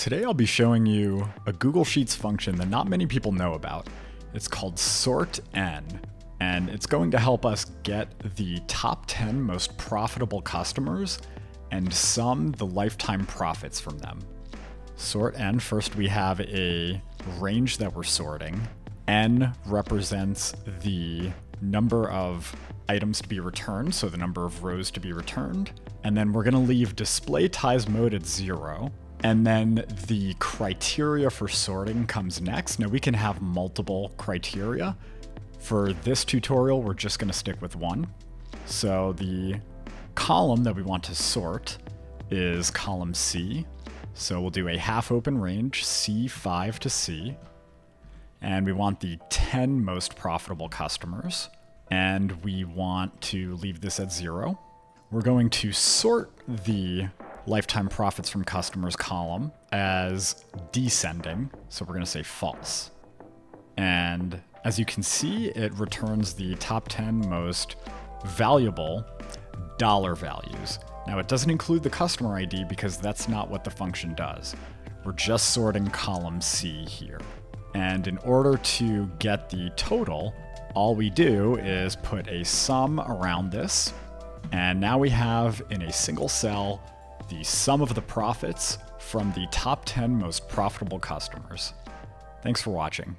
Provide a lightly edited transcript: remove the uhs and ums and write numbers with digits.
Today I'll be showing you a Google Sheets function that not many people know about. It's called SORTN, and it's going to help us get the top 10 most profitable customers and sum the lifetime profits from them. SORTN, first we have a range that we're sorting. N represents the number of items to be returned, so the number of rows to be returned. And then we're gonna leave display ties mode at 0. And then the criteria for sorting comes next. Now we can have multiple criteria. For this tutorial, we're just gonna stick with one. So the column that we want to sort is column C. So we'll do a half open range, C5 to C. And we want the 10 most profitable customers. And we want to leave this at 0. We're going to sort the lifetime profits from customers column as descending. So we're going to say false. And as you can see, it returns the top 10 most valuable dollar values. Now it doesn't include the customer ID because that's not what the function does. We're just sorting column C here. And in order to get the total, all we do is put a sum around this. And now we have in a single cell the sum of the profits from the top 10 most profitable customers. Thanks for watching.